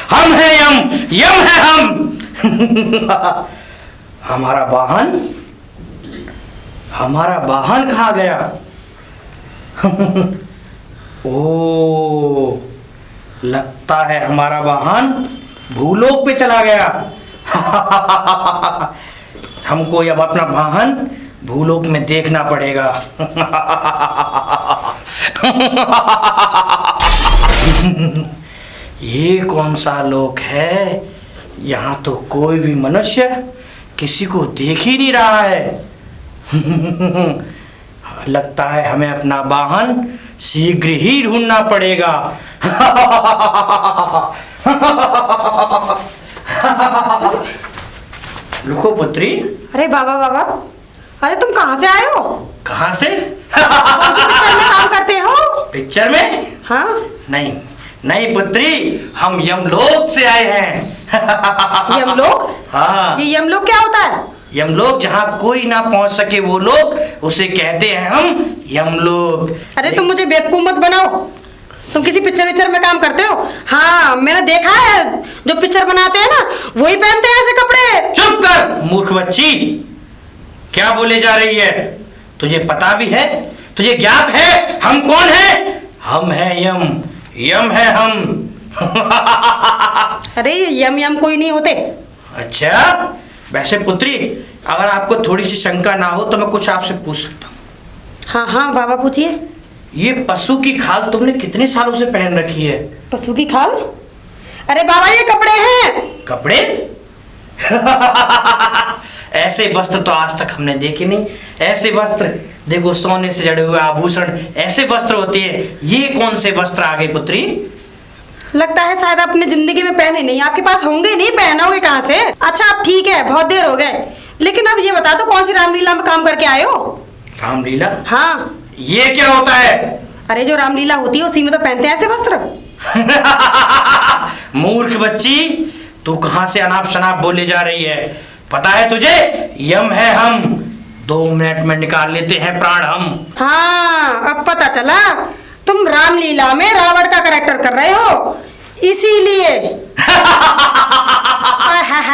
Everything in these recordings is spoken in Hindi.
हम हैं यम, यम है हम। हमारा वाहन कहाँ गया? ओ, लगता है हमारा वाहन भूलोक पे चला गया। हमको अब अपना वाहन भूलोक में देखना पड़ेगा। ये कौन सा लोक है? यहाँ तो कोई भी मनुष्य किसी को देख ही नहीं रहा है। लगता है हमें अपना वाहन शीघ्र ही ढूंढना पड़ेगा। रुको पुत्री। अरे बाबा बाबा, अरे तुम कहाँ से आए हो? कहाँ से? कौन सी पिक्चर में काम करते हो? पिक्चर में? हाँ। नहीं नहीं पुत्री, हम यमलोक से आए हैं। यमलोक? हाँ। ये यमलोक क्या होता है? यमलोक जहाँ कोई ना पहुँच सके वो लोग, उसे कहते हैं हम यमलोक। अरे तुम मुझे बेवकूफ मत बनाओ। तुम किसी पिक्चर में काम करते हो? हाँ, मैंने देखा है, जो पिक्चर बनाते हैं ना वही पहनते हैं ऐसे कपड़े। चुप कर मूर्ख बच्ची, क्या बोले जा रही है? तुझे पता भी है, तुझे ज्ञात है हम कौन है? हम है यम, यम है हम। अरे यम यम कोई नहीं होते। अच्छा, वैसे पुत्री अगर आपको थोड़ी सी शंका ना हो तो मैं कुछ आपसे पूछ सकता हूँ? हाँ हाँ बाबा पूछिए। ये पशु की खाल तुमने कितने सालों से पहन रखी है? पशु की खाल? अरे बाबा ये कपड़े हैं। कपड़े? ऐसे वस्त्र तो आज तक हमने देखे नहीं। ऐसे वस्त्र देखो, सोने से जड़े हुए आभूषण, ऐसे वस्त्र होते हैं। ये कौन से वस्त्र आ गए पुत्री? लगता है शायद आपने जिंदगी में पहने नहीं, आपके पास होंगे नहीं, पहनोगे कहाँ से? अच्छा अब ठीक है, बहुत देर हो गए, लेकिन अब ये बता दो कौन सी रामलीला में काम करके आए हो? रामलीला? हाँ। ये क्या होता है? अरे जो रामलीला होती है उसी में तो पहनते हैं ऐसे वस्त्र। मूर्ख बच्ची, तू कहाँ से अनाप शनाप बोले जा रही है? पता है तुझे, यम है हम, 2 मिनट में निकाल लेते हैं प्राण हम। हाँ अब पता चला, तुम रामलीला में रावण का कैरेक्टर कर रहे हो, इसीलिए।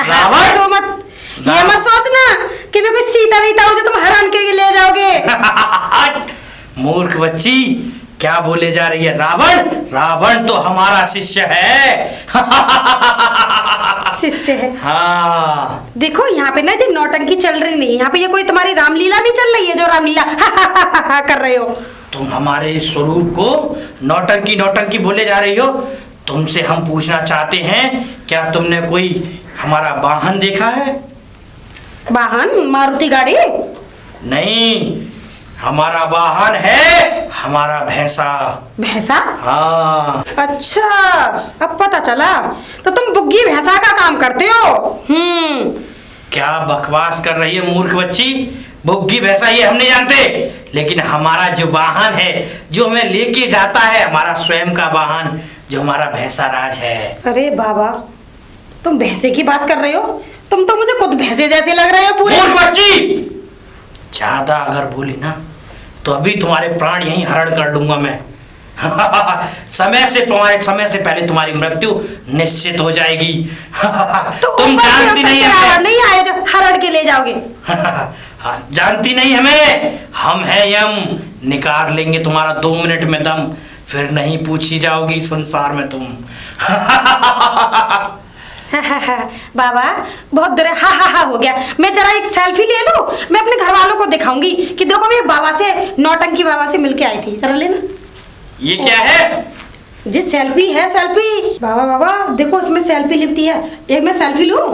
रावण? सो मत, ये मत सोचना कि मैं कोई सीता वीता हूँ जो तुम हरण के ले जाओगे। मूर्ख बच्ची, क्या बोले जा रही है? रावण? रावण तो हमारा शिष्य है। शिष्य है? हाँ। देखो यहाँ पे ना ये नौटंकी चल रही नहीं, यहाँ पे ये कोई तुम्हारी रामलीला नहीं चल रही है जो रामलीला कर रहे हो। तुम हमारे स्वरूप को नौटंकी नौटंकी बोले जा रही हो। तुमसे हम पूछना चाहते हैं, क्या तुमने कोई हमारा वाहन देखा है? वाहन? मारुति गाड़ी? नहीं, हमारा वाहन है हमारा भैंसा। भैंसा? हाँ। अच्छा अब पता चला, तो तुम बुग्गी भैंसा का काम करते हो। क्या बकवास कर रही है मूर्ख बच्ची? बुग्गी भैंसा ये हम नहीं जानते, लेकिन हमारा जो वाहन है, जो हमें लेके जाता है, हमारा स्वयं का वाहन, जो हमारा भैंसा राज है। अरे बाबा, तुम भैंसे की बात कर रहे हो? तुम तो मुझे खुद भैंसे जैसे लग रहे हो पूरे। मूर्ख बच्ची, ज्यादा अगर बोली ना तो अभी तुम्हारे प्राण यहीं हरण कर लूंगा मैं। समय से पहले तुम्हारी मृत्यु निश्चित हो जाएगी। तो तुम जानती नहीं है, नहीं आए जो हरण के ले जाओगे। हाँ, जानती नहीं हमें, हम हैं यम, निकाल लेंगे तुम्हारा 2 मिनट में दम, फिर नहीं पूछी जाओगी संसार में तुम। बाबा बहुत देर हा हो गया, मैं जरा एक सेल्फी ले लूं, मैं अपने घर वालों को दिखाऊंगी कि देखो मैं बाबा से, नौटंकी बाबा से मिलके आई थी। जरा लेना। ये क्या है? जी सेल्फी है, सेल्फी। बाबा बाबा देखो इसमें सेल्फी लिखती है, एक मैं सेल्फी लूं?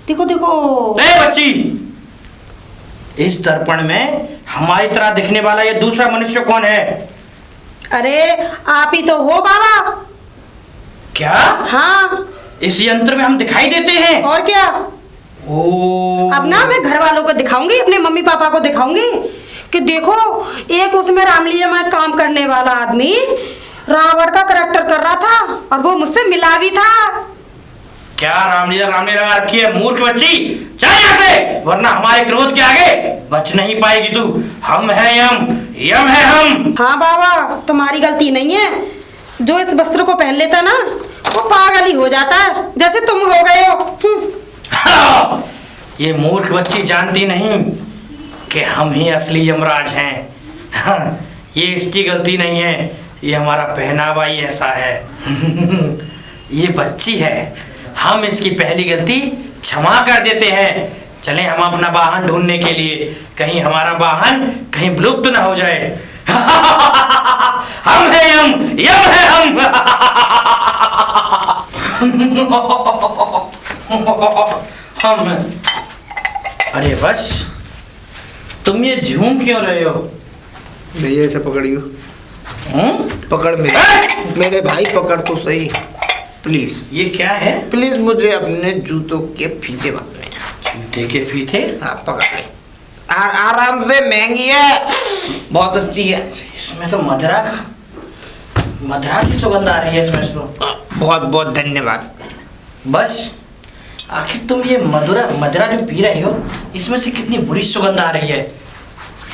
देखो देखो। ए बच्ची, इस दर्पण में हमारी तरह दिखने वाला ये दूसरा मनुष्य कौन है? अरे आप ही तो हो बाबा। क्या? हाँ। इस यंत्र में हम दिखाई देते हैं? और क्या। ओ। अब ना मैं घर वालों को दिखाऊंगी, अपने मम्मी पापा को दिखाऊंगी कि देखो एक उसमें रामलीला में काम करने वाला आदमी रावण का कैरेक्टर कर रहा था और वो मुझसे मिला भी था। क्या रामलीला लगा रखी है मूर्ख बच्ची। चल यहाँ से, वरना हमारे क्रोध के आगे बच नहीं पाएगी तू। हम है यम, यम है हम। हाँ बाबा, तुम्हारी गलती नहीं है। जो इस वस्त्र को पहन लेता ना वो पागल ही हो जाता है, जैसे तुम हो गए हो। ये मूर्ख बच्ची जानती नहीं कि हम ही असली यमराज हैं। ये इसकी गलती नहीं है, ये हमारा पहनावा ही ऐसा है। ये बच्ची है, हम इसकी पहली गलती क्षमा कर देते हैं। चलें हम अपना वाहन ढूंढने के लिए, कहीं हमारा वाहन कहीं विलुप्त ना हो जाए। हम है यम, यम है हम। हम अरे बस, तुम ये झूम क्यों रहे हो? भैया इसे पकड़ियो। पकड़ मेरे भाई पकड़ तो सही प्लीज। ये क्या है? प्लीज मुझे अपने जूतों के फीते बांधने हैं। जूते के फीते? हाँ पकड़ ले। आराम से, महंगी है, बहुत अच्छी है। इसमें तो मदरा की सुगंध आ रही है इसमें तो। बहुत बहुत धन्यवाद। बस आखिर तुम ये मदरा जो पी रहे हो, इसमें से कितनी बुरी सुगंध आ रही है।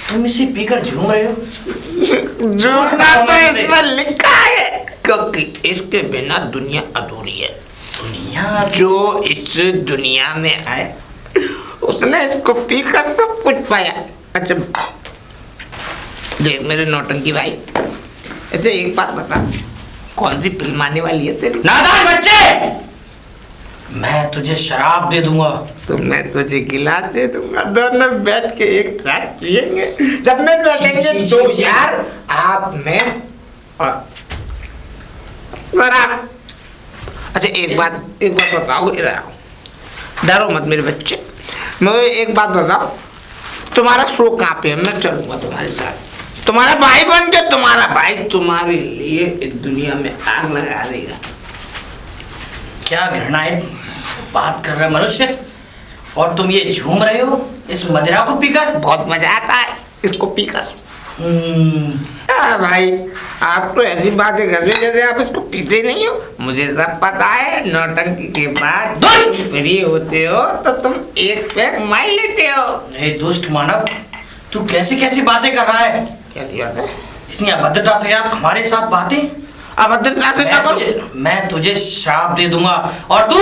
तुम इसे पीकर झूम रहे हो। झूमना तो इसमें लिखा है, क्योंकि इसके बिना दुनिया अधूरी है। दुनिया जो इस दुनिया में आए उसने इसको पीकर सब कुछ पाया। अच्छा देख मेरे नौटंकी भाई, अच्छा एक बात बता, कौन सी फिल्म आने वाली है तेरी? नादान बच्चे, मैं तुझे शराब दे दूंगा। तो मैं तुझे गिलास दे दूंगा, दोनों बैठ के एक साथ पिएंगे। जब मैं बैठेंगे दो यार, आप में और शराब। अच्छा एक बात बताओ, डरो मत मेरे बच्चे। मैं एक बात बताओ, तुम्हारा शो कहाँ पे है? मैं चलूंगा तुम्हारे साथ। तुम्हारा भाई बन के, तुम्हारा भाई तुम्हारे लिए इस दुनिया में आग लगा देगा। क्या घृणाएं बात कर रहे मनुष्य, और तुम ये झूम रहे हो इस मदिरा को पीकर? बहुत मजा आता है इसको पीकर। भाई आप तो ऐसी बातें कर रहे जैसे आप इसको पीते नहीं हो। मुझे सब पता है, नौटंकी के बाद फ्री होते हो तो तुम एक पैक मार लेते हो। हे दुष्ट मानव, तू कैसी कैसी बातें कर रहा है? कैसी बात है? इतनी अभद्रता से यार तुम्हारे साथ बातें। अभद्रता से ना करो। मैं तुझे श्राप दे दूंगा और तू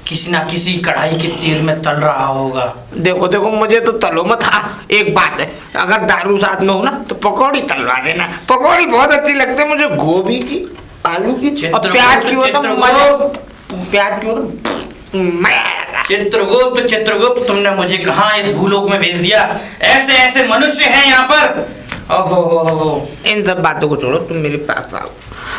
किसी ना किसी कढ़ाई के तेल में तल रहा होगा। देखो देखो, मुझे तो तलो मत। हाँ एक बात है, अगर दारू साथ में हो ना तो पकौड़ी तलवा देना। पकौड़ी बहुत अच्छी लगती है मुझे, गोभी की, आलू की और प्याज की हो तो प्याज की हो तो चित्रगुप्त, तुमने मुझे कहाँ इस भूलोक में भेज दिया? ऐसे ऐसे मनुष्य हैं यहाँ पर। ओहो, इन सब बातों को छोड़ो, तुम मेरे पास आओ।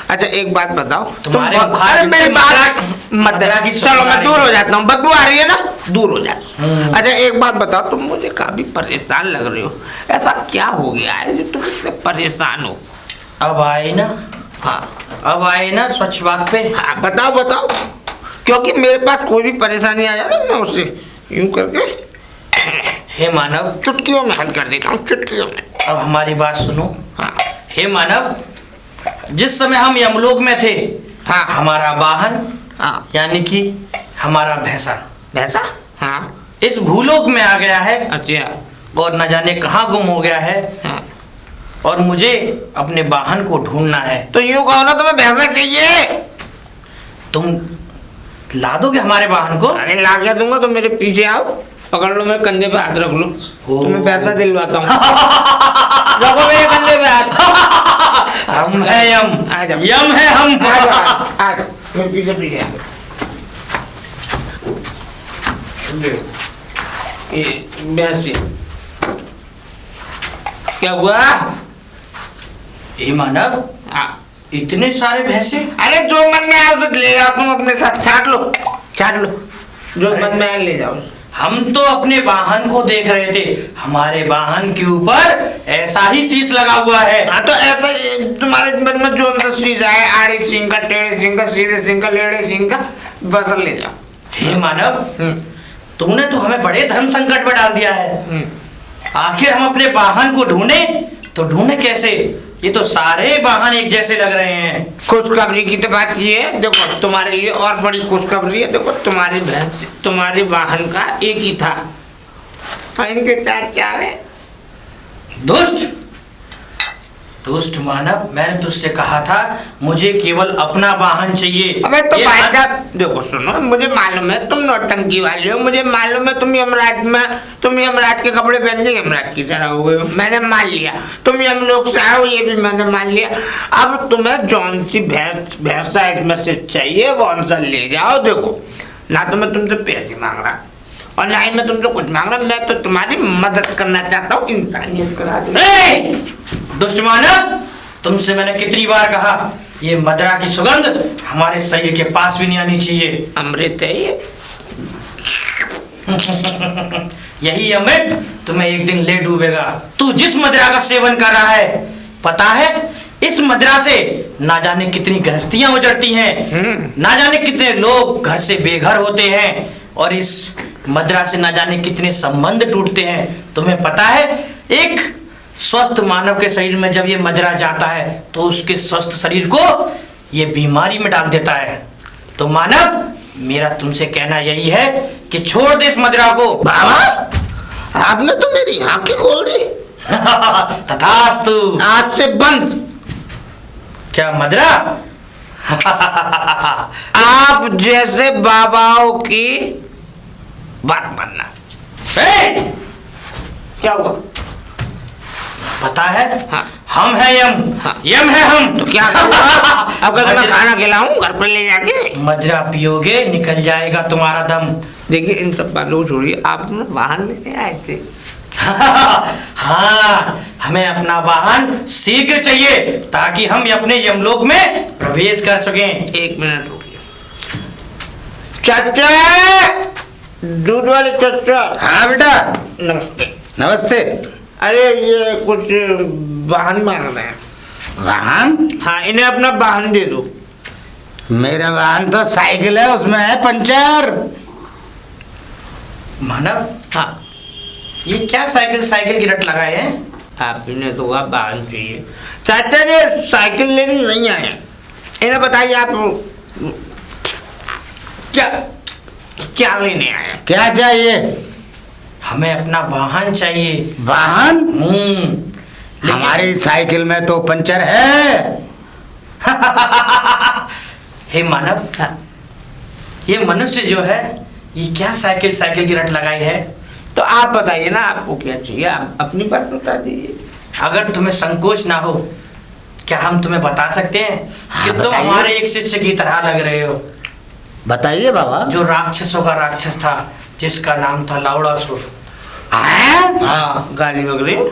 अच्छा एक बात बताओ, तुम्हारे अरे मेरे पास मत, चलो मैं दूर हो जाता हूँ, बदबू आ रही है ना, दूर हो जा। अच्छा एक बात बताओ, तुम मुझे काफी परेशान लग रहे हो, ऐसा क्या हो गया है जो तुम इतने परेशान हो? अब आए ना? हाँ अब आए ना स्वच्छ बात पे। हाँ बताओ बताओ, क्योंकि मेरे पास कोई भी परेशानी आ जाए ना, मैं उसे यूं करके हे मानव चुटकियों में हल कर देता हूँ, चुटकियों में। अब हमारी बात सुनो। हाँ हे मानव, जिस समय हम यमलोक में थे, हाँ हमारा वाहन, हाँ यानी कि हमारा भैंसा, वैसा, हाँ इस भूलोक में आ गया है अच्छा, और न जाने कहाँ गुम हो गया है। हाँ और मुझे अपने वाहन को ढूंढना है। तो यूं कहो ना, तुम्हें भैंसा चाहिए? तुम ला दोगे हमारे वाहन को? अरे ला के दूंगा, तो मेरे पीछे आओ, पकड़ लो, मेरे कंधे पे हाथ रख लो, तुम्हें पैसा दिलवाता हूँ। रखो मेरे कंधे पे हाथ। हम है यम, यम है हम। आ जाओ, मैं पीछे पीछे आ। क्या हुआ? हे मानव, इतने सारे भैंसे? अरे जो मन में आए तो ले जाओ, तुम अपने साथ छाट लो, जो मन में आए ले जाओ। हम तो अपने वाहन को देख रहे थे, हमारे वाहन के ऊपर ऐसा ही शीश लगा हुआ है। हाँ तो ऐसा तुम्हारे मन में जो सा शीश है, आड़े सिंह का, टेढ़े सिंह का, सीधे सिंह का, लेड़े सिंह का, बस ले जाओ। हे मानव, तूने तो हमें बड़े धर्म संकट में डाल दिया है। आखिर हम अपने वाहन को ढूंढे तो ढूंढे कैसे? ये तो सारे वाहन एक जैसे लग रहे हैं। खुशखबरी की तो बात ये है, देखो तुम्हारे लिए और बड़ी खुशखबरी है। देखो तुम्हारी भैंस, तुम्हारे वाहन का एक ही था और इनके चार चार है। दुष्ट दुष्ट मानव, मैंने तुझसे कहा था मुझे केवल अपना वाहन चाहिए। अबे तो ये भाई अन- साहब देखो सुनो, मुझे मालूम है तुम नौटंकी वाले हो, मुझे मालूम है तुम यमराज के कपड़े पहन के यमराज की तरह हो गए हो, मैंने मान लिया। तुम यमलोक से आए हो, ये भी मैंने मान लिया। अब तुम्हें जौन सी भैंसा इसमें से चाहिए कौन सा ले जाओ। देखो ना तो मैं तुमसे पैसे मांग रहा और ना ही मैं तुमसे कुछ मांग रहा, मैं तो तुम्हारी मदद करना चाहता हूँ, इंसानियत करा दूं। ए! दुष्ट मानव, तुमसे मैंने कितनी बार कहा ये मदिरा की सुगंध हमारे शरीर के पास भी नहीं आनी चाहिए। अमृत है ये। यही अमृत तुम्हें एक दिन ले डूबेगा। तू जिस मदिरा का सेवन कर रहा है, पता है इस मदिरा से ना जाने कितनी गृहस्थियां उजड़ती हैं, ना जाने कितने लोग घर से बेघर होते हैं, और इस मदिरा से ना जाने कितने संबंध टूटते हैं। तुम्हें पता है एक स्वस्थ मानव के शरीर में जब ये मदिरा जाता है तो उसके स्वस्थ शरीर को ये बीमारी में डाल देता है। तो मानव, मेरा तुमसे कहना यही है कि छोड़ दे इस मदिरा को। बाबा आपने तो मेरी आंखें खोल दी। तथास्तु। आज से बंद। क्या मदिरा? आप जैसे बाबाओं की बात मानना। ए! क्या हुआ? पता है हाँ। हम है यम, हाँ। यम है हम। तो क्या करूँगा? अब अगर मैं खाना खिलाऊं घर पर ले जाके? मदिरा पियोगे निकल जाएगा तुम्हारा दम। देखिए इन सब बातों को छोड़िए, आप ना वाहन लेने आए थे। हाँ, हमें अपना वाहन शीघ्र चाहिए ताकि हम अपने यमलोक में प्रवेश कर सकें। एक मिनट रुकिए। चाचा, दूध वाले चाचा। हाँ बेटा, नमस्ते। नमस्ते। अरे ये कुछ वाहन मांग रहे हैं। वाहन? हाँ, इन्हें अपना वाहन दे दो। मेरा वाहन तो साइकिल है, उसमें है पंचर। मानव, हाँ, ये क्या साइकिल साइकिल की रट लगाए हैं? आप इन्हें तो वाहन चाहिए। चाचा जी साइकिल लेने नहीं आए, इन्हें बताइए आप क्या क्या लेने आए हैं? क्या चाहिए? हमें अपना वाहन चाहिए। वाहन? लेकिन- हमारी साइकिल में तो पंचर है। हे मानव, ये मनुष्य जो है ये क्या साइकिल साइकिल की रट लगाई है? तो आप बताइए ना आपको क्या चाहिए, आप अपनी बात बता दीजिए। अगर तुम्हें संकोच ना हो, क्या हम तुम्हें बता सकते हैं हाँ, कि तुम बताइए। हमारे एक शिष्य की तरह लग रहे हो, बताइए बाबा। जो राक्षसों का राक्षस था, जिसका नाम था लाउड़ासुर। हैं? हाँ, गाली बक रहे हो?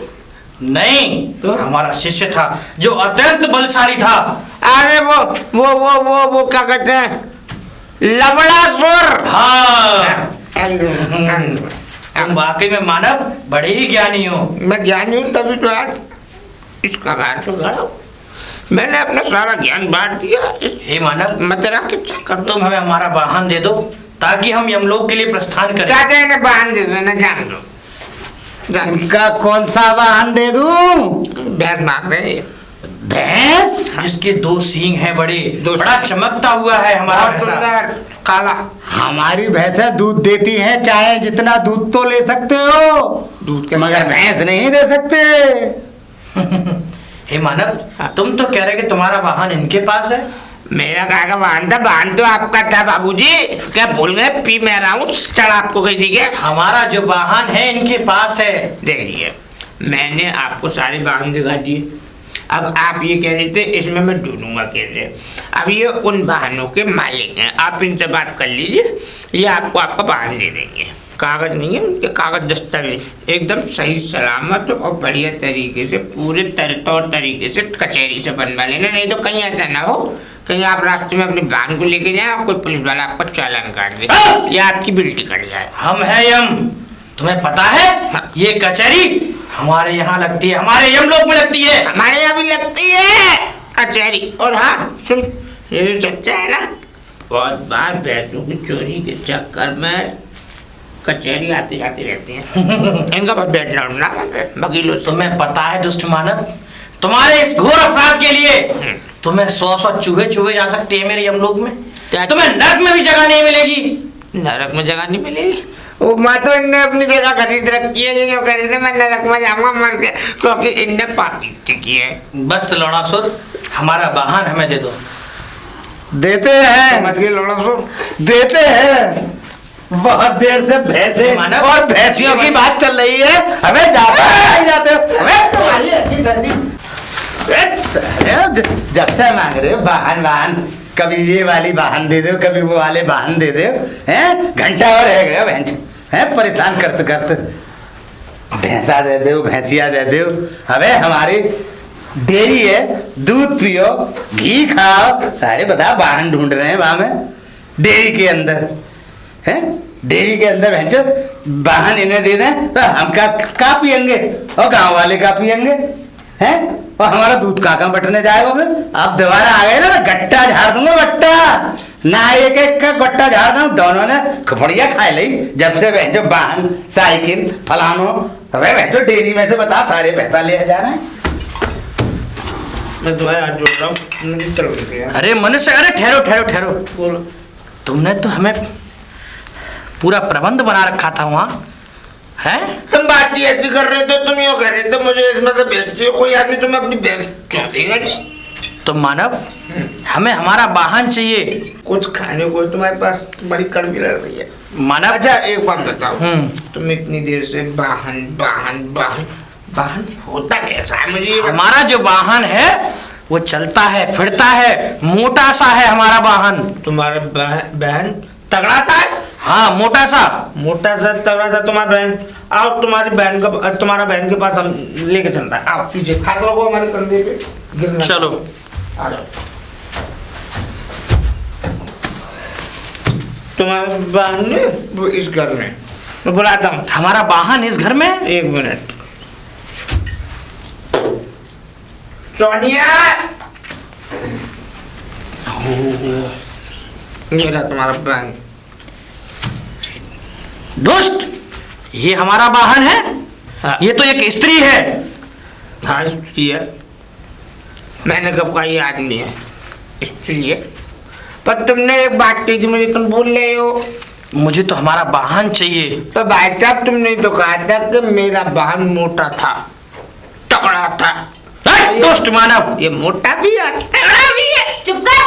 नहीं तो? हमारा शिष्य था जो अत्यंत बलशाली था। अरे वो क्या कहते हैं, लवड़ासुर। हाँ, तुम वाकई में मानव बड़े ही ज्ञानी हो। मैं ज्ञानी हूँ तभी तो आज इसका घर तो गड़ा हूँ। मैंने अपना सारा ज्ञान बांट दिया इस हे मानव, मदिरा के चक्कर में। तुम हमें हमारा वाहन दे दो ताकि हम यमलोक के लिए प्रस्थान करें। चाचा इन्हें बांध दे दो, इन्हें जान दो। इनका कौन सा वाहन दे दूं? भैंस मांग रहे हैं। भैंस? जिसके दो सींग हैं बड़े, दो बड़ा सींग। चमकता हुआ है हमारा बहुत भैंसा। सुंदर काला। हमारी भैंसें दूध देती हैं, चाहे जितना दूध तो ले सकते हो, दूध के मगर भैंस नहीं दे सकते। हे मानव, हाँ। तुम तो कह रहे कि तुम्हारा वाहन इनके पास है। मेरा कहा का वाहन था, वाहन तो आपका था बाबूजी। क्या भूल गए? पी मैं रहा हूँ, चढ़ आपको कह दी क्या? हमारा जो वाहन है इनके पास है। देखिए मैंने आपको सारे वाहन दिखा दिए, अब आप ये कह रहे थे इसमें मैं ढूंढूंगा कैसे। अब ये उन वाहनों के मालिक हैं, आप इनसे बात कर लीजिए, ये आपको आपका वाहन दे देंगे। कागज नहीं है उनके, कागज दस्तावेज एकदम सही सलामत और बढ़िया तरीके से पूरे तौर तरीके से कचहरी से बनवा लेना, नहीं तो कहीं ऐसा ना हो कहीं आप रास्ते में अपने वाहन को लेके जाए और कोई पुलिस वाला आपका चालान काट दे या आपकी बिल्टी कट जाए। हम है यम, तुम्हें पता है? हाँ। ये कचहरी हमारे यहाँ लगती है, हमारे यमलोक में लगती है। हमारे यहाँ भी लगती है कचहरी। और हाँ सुन, ये जो चच्चा है ना, बहुत बार भैंसों की चोरी के चक्कर में कचहरी आते जाते रहते हैं। इनका बहुत बैकग्राउंड ना वकीलों से। तुम्हें पता है दुष्ट मानव, तुम्हारे इस घोर अपराध के लिए तुम्हें 100 चूहे छुए जा सकते हैं मेरे यमलोक में। तुम्हें नरक में भी जगह नहीं मिलेगी। नरक में जगह नहीं मिलेगी? वो माँ तो इनने अपनी जगह खरीद रखी है, ये जो खरीदे मैं नरक में जाऊंगा मर के, क्योंकि इनने पापी की है। बस लौड़ासुर, हमारा वाहन हमें दे दो। देते हैं, समझ गए लौड़ासुर? देते हैं। बहुत देर से भैंसे मानव और भैंसियों की बात चल रही है, हमें जाते हो हमें तुम्हारी ऐसी तैसी। जब से मांग रहे हो वाहन, कभी ये वाली वाहन दे दो, कभी वो वाले वाहन दे दो, हैं? घंटा और रह गया भैंस, हैं? परेशान करते भैंसा दे दो, भैंसिया दे दो। हमें हमारी डेयरी है, दूध पियो, घी खाओ। अरे बता, वाहन ढूंढ रहे हैं वहां में डेयरी के अंदर, हैं? डेयरी के अंदर भैंसो वाहन इन्हें दे दें तो हम का पियेंगे और गांव वाले का पियेंगे, हैं? और हमारा दूध कहाँ बटने जाएगा फिर? अब दोबारा आ गए ना, गट्टा झाड़ दूंगा, गट्टा ना, एक का गट्टा झाड़ दूं। दोनों ने खपड़िया खा ली जब से भैंसो वाहन, साइकिल, फलानो। अबे भैंसो डेयरी में से बता, सारे पैसा ले जा रहे हैं। मैं तुम्हारे हाथ जोड़ रहा हूँ, मुझे चलो गया। अरे मनुष्य, अरे ठहरो। बोलो। तुमने तो हमें पूरा प्रबंध बना रखा था वहाँ, है? तुम बात ही ऐसी कर रहे थे, तुम यूँ कर रहे थे, मुझे इसमें से भेजते हो। कोई आदमी तुम्हें अपनी बहन क्या देगा जी? तो मानव, हमें हमारा वाहन चाहिए। कुछ खाने को तुम्हारे पास बड़ी कड़वी लग रही है मानव। अच्छा एक बात बताओ, हम्म। तुम इतनी देर से वाहन होता कैसा है मुझे ये बताओ। हमारा जो वाहन है वो चलता है, फिरता है, मोटा सा है हमारा वाहन। तुम्हारा बहन तगड़ा सा है? हाँ, मोटा सा तगड़ा सा तुम्हारा बहन। आओ तुम्हारी बहन का, तुम्हारा बहन के पास हम लेके चलता है। आओ पीछे, हाथ रखो हमारे कंधे पे, गिरना। चलो आ जाओ। तुम्हारा बहन ने वो इस घर में, मैं बुलाता हूँ। हमारा वाहन इस घर में। एक मिनट। सोनिया, ये रहा तुम्हारा बहन। दुष्ट, ये हमारा वाहन है? हाँ। ये तो एक स्त्री है। हाँ स्त्री है, मैंने कब कहा ये आदमी है? स्त्री है। पर तुमने एक बात कही थी मुझे, तुम भूल रहे हो। मुझे तो हमारा वाहन चाहिए। तो भाई साहब तुमने तो कहा था कि मेरा वाहन मोटा था, तगड़ा था। दुष्ट मानव, ये मोटा भी है, तगड़ा भी है। चुप कर।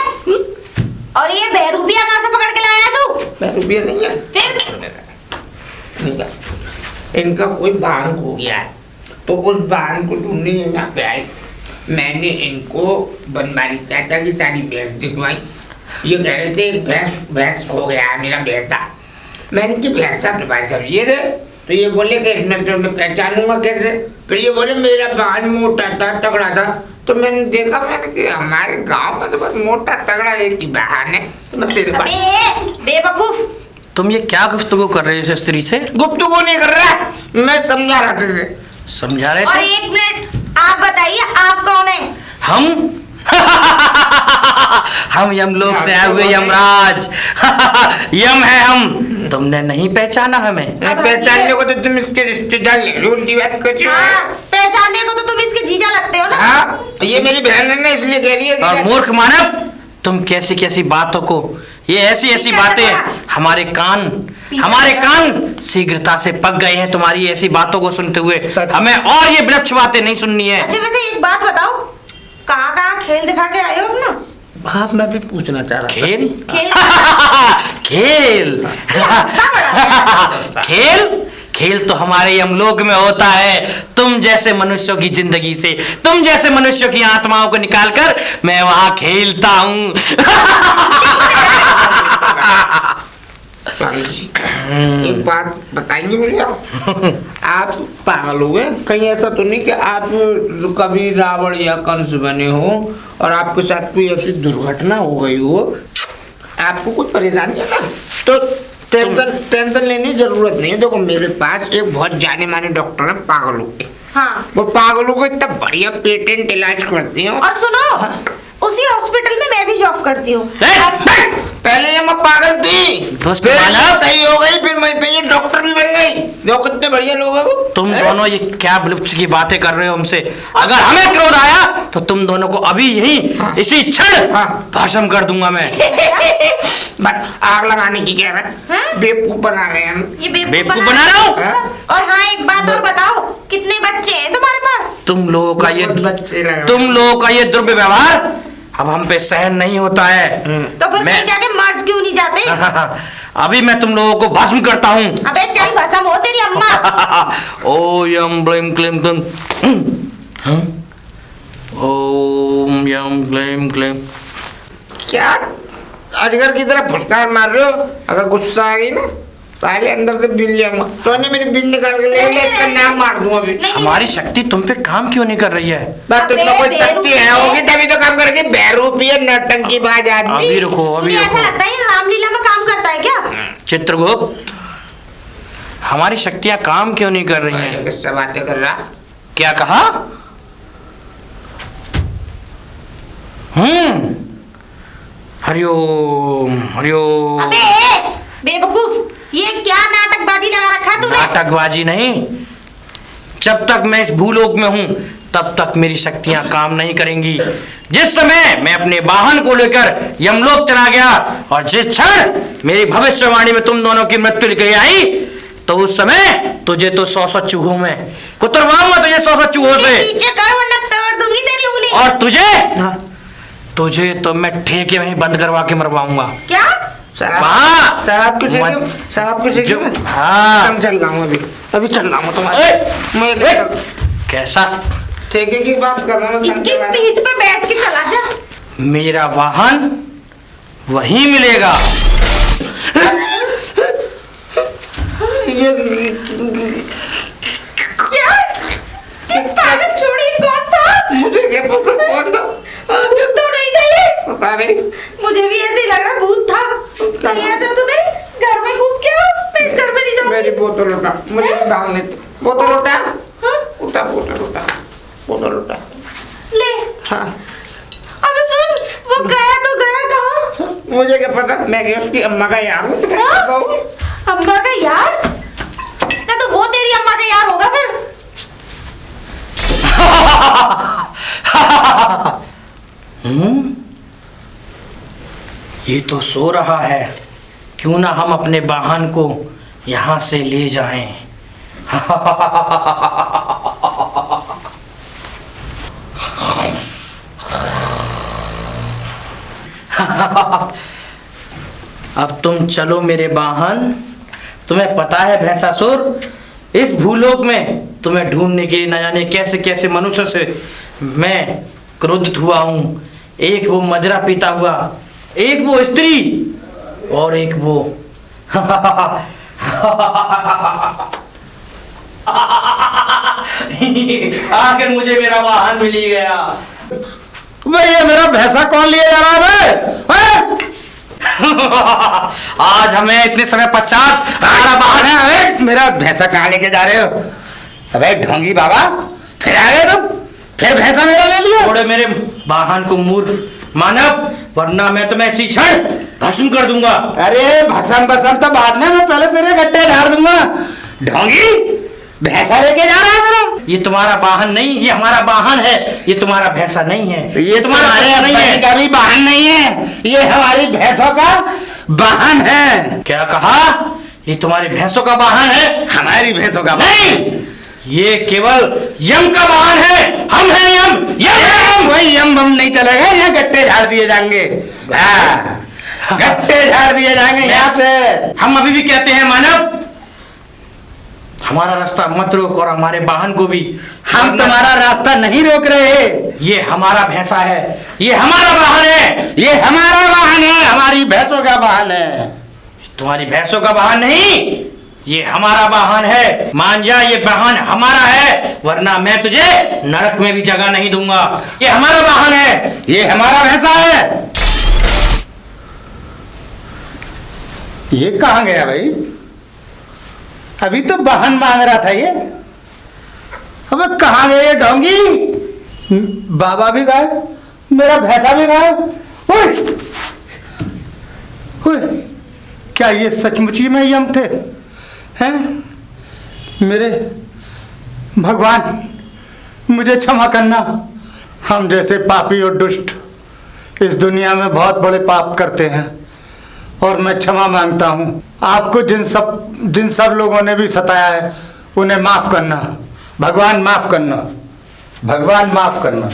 और ये बहरूपिया कहाँ से पकड़ के लाया तू? रुपया नहीं है फिर नहीं है। इनका कोई वाहन खो गया है, तो उस वाहन को ढूंढने यहाँ पे आए। मैंने इनको बनवारी चाचा की सारी भैंस दिखवाई। ये कह रहे थे एक भैंस खो गया है, मेरा भैंसा। मैंने कि भैंसा तो भाई साहब ये रहे, तो ये बोले कि इसमें तो मैं पहचानूंगा कैसे? फिर ये बोले मेरा वाहन मोटा था, तगड़ा था। तो मैंने देखा, मैंने कि हमारे गांव में तो बस मोटा तगड़ा एक ही वाहन है। तो मैं तेरे पास बेवकूफ, तुम ये क्या गुफ्तगू कर रहे हो इस स्त्री से? गुफ्तगू नहीं कर रहा, मैं समझा रहा था। समझा रहे और थे? एक मिनट, आप बताइए आप कौन है? हम हम यमलोक से आए हुए यमराज। यम है हम। तुमने नहीं पहचाना हमें? पहचानने को तो तुम इसके रिश्तेदार उल्टी बात कर रहे हो। हाँ, पहचानने को तो तुम इसके जीजा लगते हो ना। हाँ, ये मेरी बहन है ना, इसलिए कह रही है। और मूर्ख मानव, तुम कैसी कैसी बातों को, ये ऐसी ऐसी बातें हमारे कान शीघ्रता से पक गए हैं तुम्हारी ऐसी बातों को सुनते हुए। हमें और ये विलक्षण बातें नहीं सुननी है। अच्छा वैसे एक बात बताओ, कहाँ खेल दिखा के आए हो अपना? हाँ, मैं भी पूछना चाह रहा था। खेल खेल खेल खेल खेल तो हमारे यमलोक में होता है। तुम जैसे मनुष्यों की जिंदगी से, तुम जैसे मनुष्यों की आत्माओं को निकालकर मैं वहां खेलता हूँ। स्वामी जी, एक बात बताएंगे मुझे आप पागल हो गए? कहीं ऐसा तो नहीं कि आप कभी रावण या कंस बने हो और आपके साथ कोई ऐसी दुर्घटना हो गई हो, आपको कुछ परेशानी है ना? तो टेंशन लेने की जरूरत नहीं है। देखो मेरे पास एक बहुत जाने माने डॉक्टर है पागलों के। हाँ। वो पागलों को इतना बढ़िया पेटेंट इलाज करते हैं। और सुनो, उसी हॉस्पिटल में मैं भी जॉब करती हूँ। पहले ये मैं पागल थी, फिर सही हो गई, फिर मैं पे ये डॉक्टर भी बन गई। देखो कितने बढ़िया लोग हैं वो। तुम दोनों ये क्या विलुप्त की बातें कर रहे हो हमसे? अगर हमें क्रोध आया तो तुम दोनों को अभी यही हाँ। इसी क्षण हाँ। भस्म कर दूंगा मैं। बट आग लगाने की कह रहे हैं, हाँ? बेवकूफ बना रहे हैं हम। ये बेवकूफ बना रहा हूँ? हाँ? और हाँ, एक बात और बताओ, कितने बच्चे हैं तुम्हारे पास? तुम लोगों का ये बहुत बच्चे लग रहे हैं। तुम लोगों का ये दुर्व्यवहार अब हम पे सहन नहीं होता है। तो फिर मैं- कहीं जाके मर्ज क्यों नहीं जाते? अभी मैं तुम लोगों को भस्म करता हूँ। अबे चल, भस्म हो तेरी अम्मा। ओ यम ब्लेम क्लेम क्लेम। हाँ? ओम यम ब्लेम क्लेम। क्या अजगर की तरह फुसकार मार रहे हो? अगर गुस्सा आ गई ना, पहले अंदर से बिल लिया सोने मेरी बिल निकाल के ले ले, इसका नाम मार दूं अभी। नहीं, हमारी शक्ति तुम पे काम क्यों नहीं कर रही है? बस तुम अबे, कोई बेरूपी शक्ति है है। होगी तभी तो काम करेगी। बेरूपी है, नौटंकी बाज आदमी। अभी रुको, अभी मुझे ऐसा रुको। लगता है ये रामलीला में काम करता है क्या? चित्रगुप्त, हमारी शक्तियां काम क्यों नहीं कर रही हैं? किससे बातें कर रहा? क्या कहा? हरिओम हरिओम। अबे बेवकूफ, ये क्या नाटकबाजी लगा रखा है तूने? नाटकबाजी नहीं, जब तक मैं इस भूलोक में हूं तब तक मेरी शक्तियां काम नहीं करेंगी। जिस समय मैं अपने वाहन को लेकर यमलोक चला गया और जिस क्षण मेरी भविष्यवाणी में तुम दोनों की मृत्यु लिखी आई, तो उस समय तुझे तो 100 चूहों में कुतरवाऊंगा, तुझे 100 चूहों से। पीछे कर वरना तोड़ दूंगी तेरी उंगली। और तुझे तो मैं ठेके में ही बंद करवा के मरवाऊंगा। क्या? वहाँ। शराब की जगह, शराब की जो- जगह। हाँ। मैं चल रहा हूँ अभी चल रहा हूँ तुम्हारे। ए, मैं ए, लेकर- कैसा? ठेके की बात कर रहा हूँ। इसकी पीठ पे बैठ के चला जा। मेरा वाहन वही मिलेगा। क्या? ये पागल छोड़ी कौन था? मुझे क्या पता कौन था? भूत तो नहीं था ये? पता नहीं। मुझे भी ऐसे ही लग रहा भूत था। कहीं ऐसा तो नहीं घर में घुस के आओ? मैं इस घर में नहीं जाऊंगी। मेरी बोतल उठा, मुझे डालने दो। बोतल उठा, हाँ? उठा बोतल उठा, बोतल उठा। ले। हाँ, अबे सुन, वो गया तो गया कहाँ? मुझे क्या पता, मैं क्या उसकी अम्मा का यार हूँ। तुम्हें हाँ? पता होगा? अम्मा का यार? ना तो वो तेरी अम्मा का यार होगा फिर। ये तो सो रहा है, क्यों ना हम अपने वाहन को यहाँ से ले जाएं। अब तुम चलो मेरे वाहन। तुम्हें पता है भैंसासुर, इस भूलोक में तुम्हें ढूंढने के लिए न जाने कैसे कैसे मनुष्य से मैं क्रोधित हुआ हूँ। एक वो मजरा पीता हुआ, एक वो स्त्री, और एक वो आखिर मुझे मेरा वाहन मिल ही गया। भैया मेरा भैंसा कौन लिए जा रहा है बे? हैं? आज हमें इतने समय पश्चात हमारा वाहन है। अरे मेरा भैंसा कहाँ लेके जा रहे हो? अबे ढोंगी बाबा, फिर आ गए तुम, फिर भैंसा मेरा ले लिया। थोड़े मेरे वाहन को मूर्ख मानव, वरना मैं तुम्हें इसी क्षण भस्म कर दूंगा। अरे भसम भसम तो बाद में, मैं पहले तेरे गड्ढे झाड़ दूंगा। ढोंगी, भैंसा लेके जा रहा है मेरा। ये तुम्हारा वाहन नहीं, ये हमारा वाहन है। ये तुम्हारा भैंसा नहीं है, ये तुम्हारे भैंसा नहीं अब्बाजी है। का भी वाहन नहीं है, ये हमारी भैंसों का वाहन है। क्या कहा? ये तुम्हारी भैंसों का वाहन है? हमारी भैंसों का नहीं, ये केवल यम का वाहन है। हम हैं यम, यम है हम। वही यम बम नहीं चलेगा, यहाँ गट्टे झाड़ दिए जाएंगे। हाँ, गट्टे झाड़ दिए जाएंगे यहाँ से। हम अभी भी कहते हैं मानव, हमारा रास्ता मत रोक और हमारे वाहन को भी। हम तुम्हारा रास्ता नहीं रोक रहे। ये हमारा भैंसा है, ये हमारा वाहन है। ये हमारा वाहन है, हमारी भैंसों का वाहन है। तुम्हारी भैंसों का वाहन नहीं, ये हमारा वाहन है। मान जा, ये वाहन हमारा है, वरना मैं तुझे नरक में भी जगह नहीं दूंगा। ये हमारा वाहन है। ये हमारा भैंसा है। ये कहाँ गया भाई? अभी तो वाहन मांग रहा था ये। अबे कहाँ गए ये ढोंगी? बाबा भी गए, मेरा भैंसा भी गया। ओए ओए, क्या ये सचमुच ही में यम थे? हैं? मेरे भगवान, मुझे क्षमा करना। हम जैसे पापी और दुष्ट इस दुनिया में बहुत बड़े पाप करते हैं और मैं क्षमा मांगता हूँ। आपको जिन सब लोगों ने भी सताया है उन्हें माफ करना। भगवान माफ करना, भगवान माफ करना।